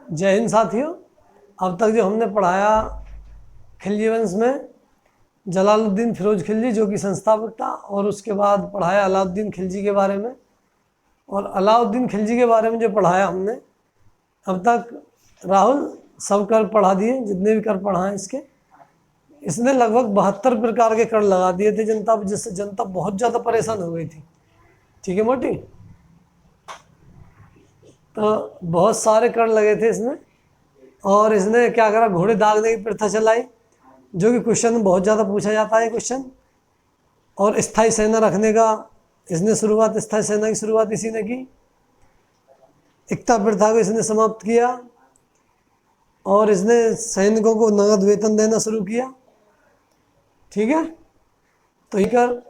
जय हिंद साथियों। अब तक जो हमने पढ़ाया खिलजी वंश में जलालुद्दीन फिरोज खिलजी जो कि संस्थापक था, और उसके बाद पढ़ाया अलाउद्दीन खिलजी के बारे में। और अलाउद्दीन खिलजी के बारे में जो पढ़ाया हमने अब तक, राहुल सब कर पढ़ा दिए, जितने भी कर पढ़ाएं इसके। इसने लगभग 72 प्रकार के कर लगा दिए थे जनता, जिससे जनता बहुत ज़्यादा परेशान हो गई थी। ठीक है मोटी, तो बहुत सारे कर लगे थे इसमें। और इसने क्या करा, घोड़े दागने की प्रथा चलाई, जो कि क्वेश्चन में बहुत ज़्यादा पूछा जाता है क्वेश्चन। और स्थायी सेना रखने का इसने शुरुआत, स्थायी सेना की शुरुआत इसी ने की। एकता प्रथा को इसने समाप्त किया, और इसने सैनिकों को नगद वेतन देना शुरू किया। ठीक है, तो ये कर।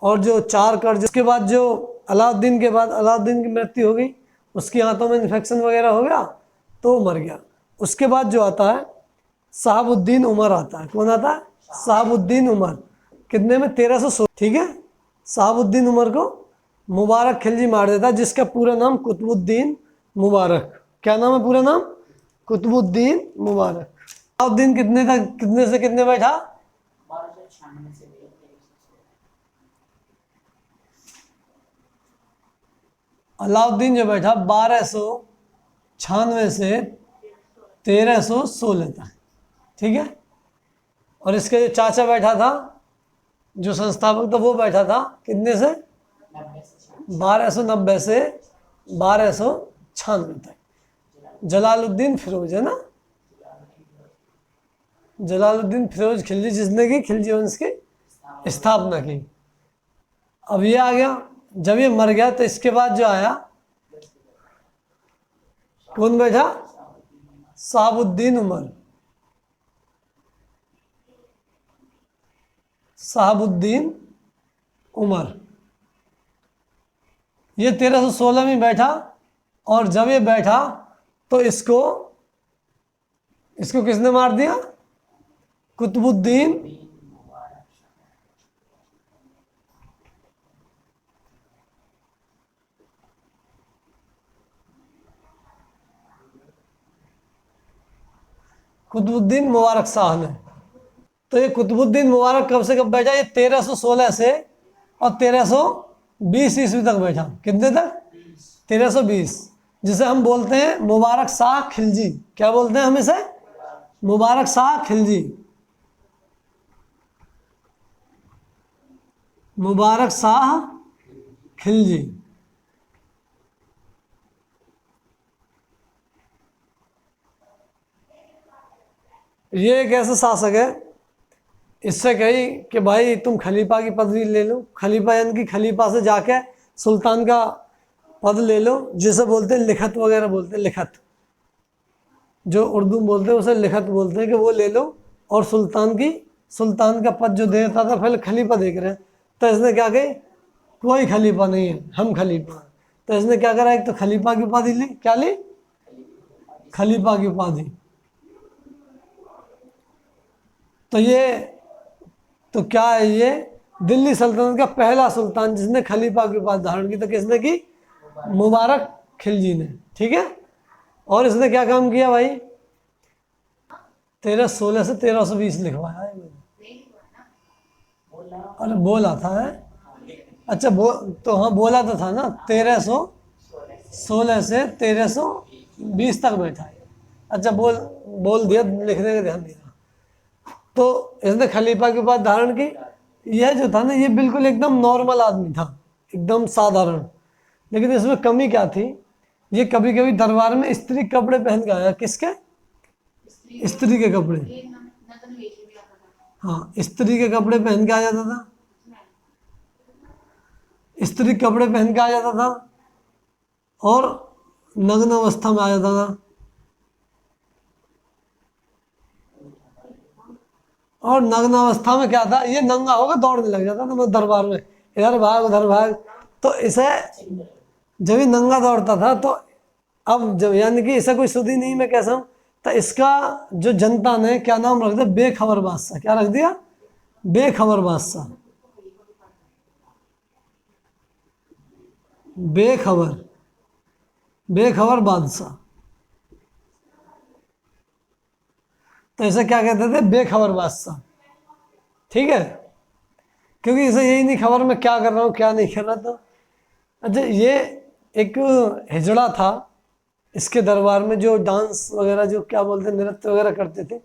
और जो 4 कर, जिसके बाद जो अलाउद्दीन के बाद अलाउद्दीन की मृत्यु हो गई, उसकी आंतों में इन्फेक्शन वगैरह हो गया तो मर गया। उसके बाद जो आता है शहाबुद्दीन उमर आता है। कौन आता है? शहाबुद्दीन उमर। कितने में? 1316। ठीक है, शहाबुद्दीन उमर को मुबारक खिलजी मार देता है, जिसका पूरा नाम कुतुबुद्दीन मुबारक। क्या नाम है पूरा नाम? कुतुबुद्दीन मुबारक। शहाबुद्दीन कितने से कितने बैठा? अलाउद्दीन जो बैठा 1296 से 1316 तक। ठीक है, और इसके जो चाचा बैठा था, जो संस्थापक था, वो बैठा था कितने से? 1290 से 1296 तक। जलालुद्दीन फिरोज है ना, जलालुद्दीन फिरोज खिलजी, जिसने की खिलजी वंश की स्थापना की। अब ये आ गया, जब ये मर गया तो इसके बाद जो आया, कौन बैठा? शहाबुद्दीन उमर। शहाबुद्दीन उमर ये 1316 में बैठा। और जब ये बैठा तो इसको किसने मार दिया? कुतुबुद्दीन कुतुबुद्दीन मुबारक शाह ने। तो ये कुतुबुद्दीन मुबारक कब से कब बैठा? ये 1316 से और 1320 ईस्वी तक बैठा। कितने तक? 1320, जिसे हम बोलते हैं मुबारक शाह खिलजी। क्या बोलते हैं हम इसे? मुबारक शाह खिलजी। मुबारक शाह खिलजी। ये एक ऐसा शासक है, इससे कही कि भाई तुम खलीफा की पदवी ले लो। खलीफा यानी कि खलीफा से जाके सुल्तान का पद ले लो, जिसे बोलते हैं लिखत वगैरह बोलते हैं। लिखत, जो उर्दू में बोलते हैं उसे लिखत बोलते हैं, कि वो ले लो। और सुल्तान का पद जो देता था, पहले खलीफा देख रहे हैं, तो इसने क्या कही, कोई खलीफा नहीं है, हम खलीफा हैं। तो इसने क्या करा, एक तो खलीफा की उपाधि ली। क्या ली? खलीफा की उपाधि। तो क्या है, ये दिल्ली सल्तनत का पहला सुल्तान जिसने खलीफा की उपाधि धारण की। तो किसने की? मुबारक खिलजी ने। ठीक है, और इसने क्या काम किया भाई? 1316 से 1320 लिखवाया है मैंने। अरे बोला था है? अच्छा, तो हाँ बोला तो था ना, 1316 से 1320 तक बैठा है। अच्छा, बोल दिया, लिखने का ध्यान दिया। तो इसने खलीफा की उपाधि धारण की। यह जो था ना, ये बिल्कुल एकदम नॉर्मल आदमी था, एकदम साधारण। लेकिन इसमें कमी क्या थी, ये कभी कभी दरबार में स्त्री कपड़े पहन के आया। किसके? स्त्री के कपड़े। हाँ, स्त्री के कपड़े पहन के आ जाता था। स्त्री कपड़े पहन के आ जाता था, और नग्न अवस्था में आ जाता था। और नग्न अवस्था में क्या था, ये नंगा होकर दौड़ने लग जाता था मैं दरबार में, इधर भाग उधर भाग। तो इसे जब ये नंगा दौड़ता था, तो अब जब यानी कि इसे कोई सुधी नहीं, मैं कैसा हूँ, तो इसका जो जनता ने क्या नाम रख दिया? बेखबर बादशाह। क्या रख दिया? बेखबर बादशाह। बेखबर बादशाह। तो इसे क्या कहते थे, बेखबर बादशाह। ठीक है, क्योंकि इसे यही नहीं खबर मैं क्या कर रहा हूँ क्या नहीं कर रहा। तो अच्छा, ये एक हिजड़ा था इसके दरबार में, जो डांस वगैरह जो क्या बोलते हैं, नृत्य वगैरह करते थे।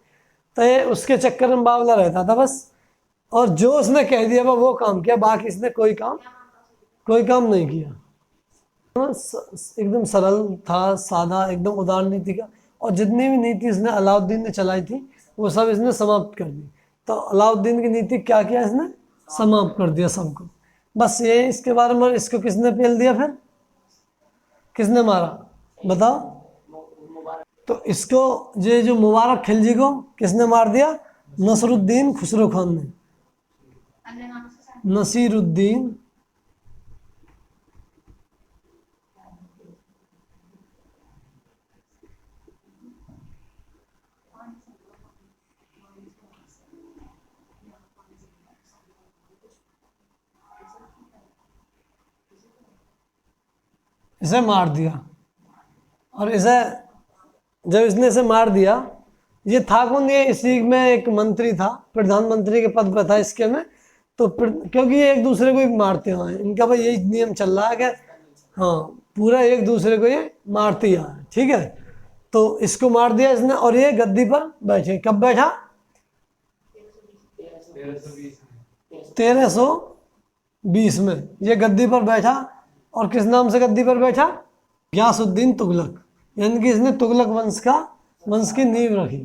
तो ये उसके चक्कर में बावला रहता था बस, और जो उसने कह दिया वो काम किया, बाकी इसने कोई काम नहीं किया। एकदम सरल था, सादा, एकदम उदार नीति का। और जितनी भी नीति इसने अलाउद्दीन ने चलाई थी वो सब इसने समाप्त कर दी। तो अलाउद्दीन की नीति क्या किया इसने, समाप्त कर दिया सबको। बस ये इसके बारे में। इसको किसने पेल दिया, फिर किसने मारा बताओ। तो इसको ये जो मुबारक खिलजी को किसने मार दिया, नसरुद्दीन खुसरो खान ने। नसीरुद्दीन इसे मार दिया। और इसे जब इसने इसे मार दिया, ये था कौन, ये इसी में एक मंत्री था, प्रधानमंत्री के पद पर था इसके में। तो क्योंकि ये एक दूसरे को ही मारते हैं, इनका भाई यही नियम चल रहा है कि हाँ पूरा एक दूसरे को ये मारते ही हैं। ठीक है, तो इसको मार दिया इसने, और ये गद्दी पर बैठे। कब बैठा, 1320 में ये गद्दी पर बैठा। और किस नाम से गद्दी पर बैठा, गयासुद्दीन तुगलक। यानी कि इसने तुगलक वंश की नींव रखी।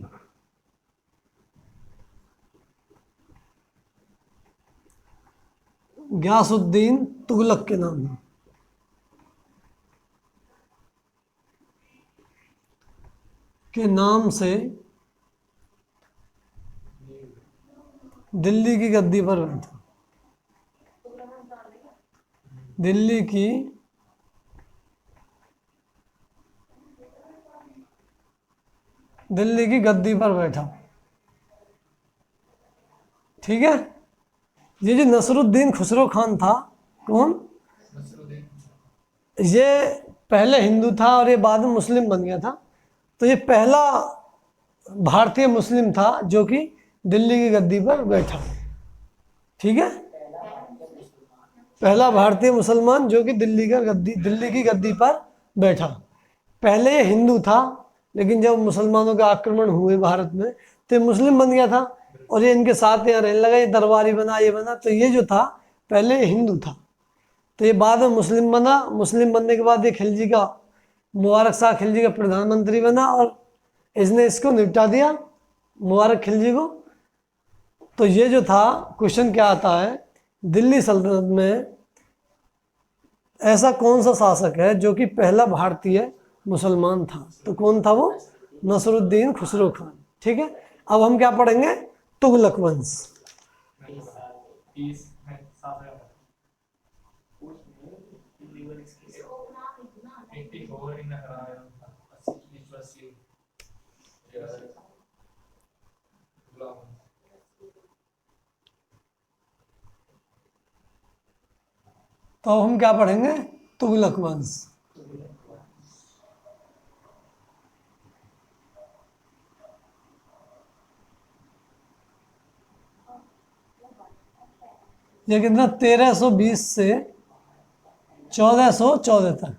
गयासुद्दीन तुगलक के नाम से दिल्ली की गद्दी पर बैठा। दिल्ली की गद्दी पर बैठा। ठीक है, ये जो नसरुद्दीन खुसरो खान था, कौन, ये पहले हिंदू था और ये बाद में मुस्लिम बन गया था। तो ये पहला भारतीय मुस्लिम था जो कि दिल्ली की गद्दी पर बैठा। ठीक है, पहला भारतीय मुसलमान जो कि दिल्ली की गद्दी पर बैठा। पहले ये हिंदू था, लेकिन जब मुसलमानों के आक्रमण हुए भारत में तो ये मुस्लिम बन गया था, और ये इनके साथ यहाँ रहने लगा, ये दरबारी बना, ये बना। तो ये जो था पहले हिंदू था, तो ये बाद में मुस्लिम बना। मुस्लिम बनने के बाद ये खिलजी का, मुबारक शाह खिलजी का प्रधानमंत्री बना, और इसने इसको निपटा दिया, मुबारक खिलजी को। तो ये जो था, क्वेश्चन क्या आता है, दिल्ली सल्तनत में ऐसा कौन सा शासक है जो कि पहला भारतीय मुसलमान था। तो कौन था वो, नसरुद्दीन खुसरो खान। ठीक है, अब हम क्या पढ़ेंगे, तुगलक वंश। तो अब हम क्या पढ़ेंगे, तुगलक वंश। ये कितना, 1320 से 1414 तक।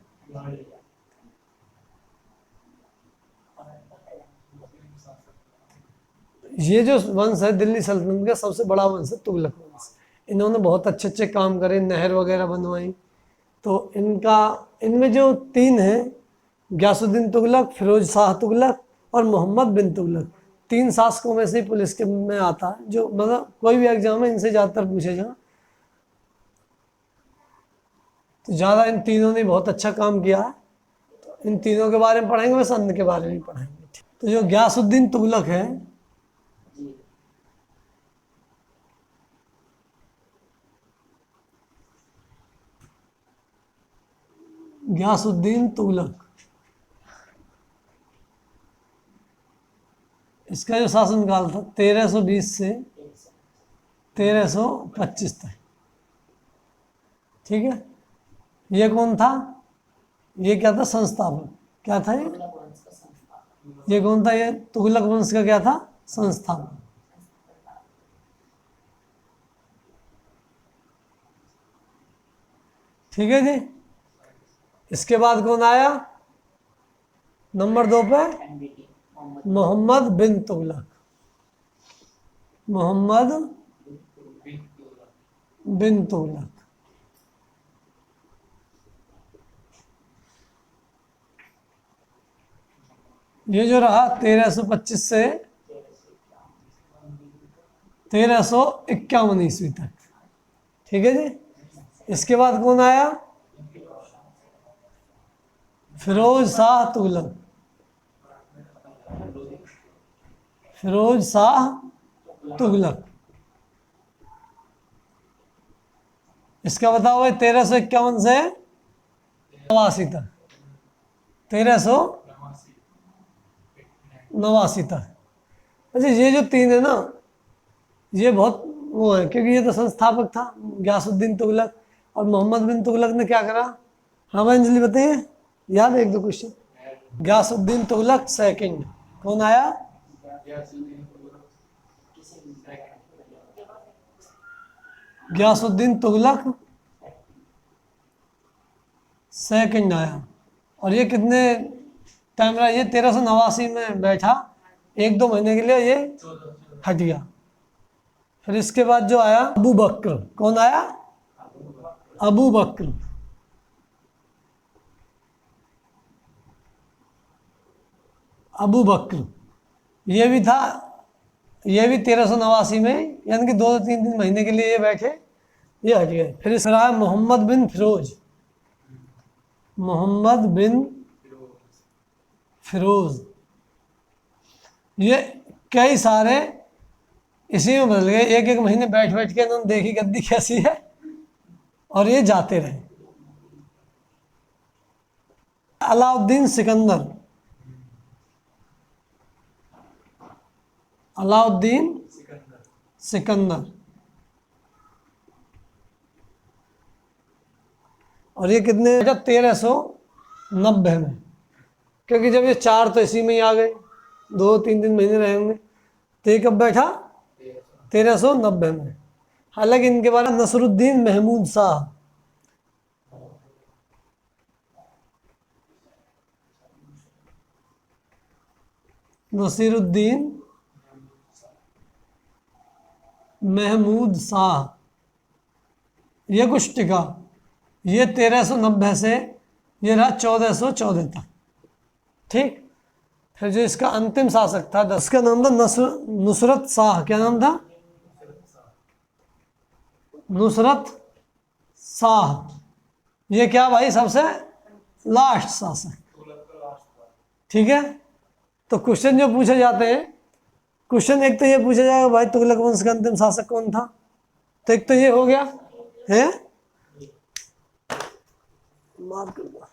ये जो वंश है दिल्ली सल्तनत का सबसे बड़ा वंश है तुगलक वंश। इन्होंने बहुत अच्छे अच्छे काम करे, नहर वगैरह बनवाई। तो इनमें जो तीन हैं, गयासुद्दीन तुगलक, फिरोज शाह तुगलक और मोहम्मद बिन तुगलक, तीन शासकों में से पुलिस के में आता है, जो मतलब कोई भी एग्जाम है इनसे ज़्यादातर पूछेगा। तो ज़्यादा इन तीनों ने बहुत अच्छा काम किया है। तो इन तीनों के बारे में पढ़ेंगे, बस अन्य के बारे में पढ़ेंगे। तो जो गयासुद्दीन तुगलक है, गयासुद्दीन तुगलक, इसका जो शासनकाल था 1320 से 1325 तक। ठीक है, ये कौन था, ये क्या था, संस्थापक। क्या था ये कौन था, ये तुगलक वंश का क्या था, संस्थापक। ठीक है जी। इसके बाद कौन आया नंबर 2 पे? मोहम्मद बिन तुगलक। मोहम्मद बिन तुगलक। ये जो रहा 1325 से 1351 ईस्वी तक। ठीक है जी। इसके बाद कौन आया? फिरोज शाह तुगलक। फिरोज शाह तुगलक। इसका बताओ भाई 1351 से 89 तक। 1389 तक। अच्छा ये जो 3 है ना, ये बहुत वो है, क्योंकि ये तो संस्थापक था गयासुद्दीन तुगलक, और मोहम्मद बिन तुगलक ने क्या करा? हाँ भाई अंजलि बताइए, याद है 1-2 क्वेश्चन? गयासुद्दीन तुगलक सेकंड। कौन आया? गयासुद्दीन तुगलक सेकंड आया। और ये कितने टाइम रहा? ये 1389 में बैठा, 1-2 महीने के लिए ये हट गया। फिर इसके बाद जो आया अबू बकर। कौन आया? अबू बकर। अबू बकर ये भी था, ये भी 1389 में, यानी कि 2-3 महीने के लिए ये बैठे, ये हट गए। फिर इस रहा मोहम्मद बिन फिरोज। मोहम्मद बिन फिरोज, ये कई सारे इसी में बदल गए, 1-1 महीने बैठ बैठ के इन्होंने देखी गद्दी कैसी है, और ये जाते रहे। अलाउद्दीन सिकंदर। अलाउद्दीन सिकंदर, और ये कितने? 1390 में, क्योंकि जब ये 4 तो इसी में ही आ गए, 2-3 महीने रहे होंगे, तो ये कब बैठा? 1390 में। हालांकि इनके बारे में नसरुद्दीन महमूद शाह। नसीरुद्दीन महमूद शाह, ये कुछ टिका, ये 1390 से ये रहा 1414 तक। ठीक। फिर जो इसका अंतिम शासक था, इसका नाम था नुसरत शाह। क्या नाम था? नुसरत शाह। ये क्या भाई? सबसे लास्ट शासक। ठीक है। तो क्वेश्चन जो पूछे जाते हैं, क्वेश्चन एक तो ये पूछा जाएगा भाई तुगलक वंश का अंतिम शासक कौन था, तो एक तो ये हो गया है, मार कर दो।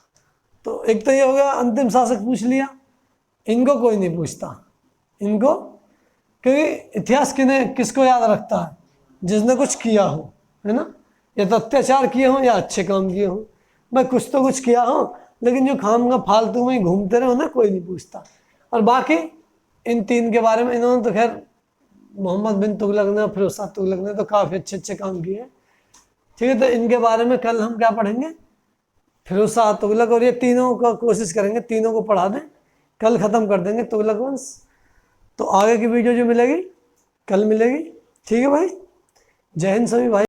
तो एक तो ये हो गया अंतिम शासक पूछ लिया, इनको कोई नहीं पूछता इनको, क्योंकि इतिहास किसको याद रखता है? जिसने कुछ किया हो, है ना, या तो अत्याचार किए हों या अच्छे काम किए हों, भाई कुछ तो कुछ किया हो, लेकिन जो खाम का फालतू में ही घूमते रहे ना, कोई नहीं पूछता। और बाकी इन 3 के बारे में इन्होंने तो खैर, मोहम्मद बिन तुगलक ने, फिरोज शाह तुगलक ने तो काफ़ी अच्छे काम किए। ठीक है, तो इनके बारे में कल हम क्या पढ़ेंगे? फिरोज शाह तुगलक, और ये तीनों का कोशिश करेंगे, तीनों को पढ़ा दें, कल ख़त्म कर देंगे तुगलक वंश। तो आगे की वीडियो जो मिलेगी कल मिलेगी। ठीक है भाई, जय हिंद सभी भाई।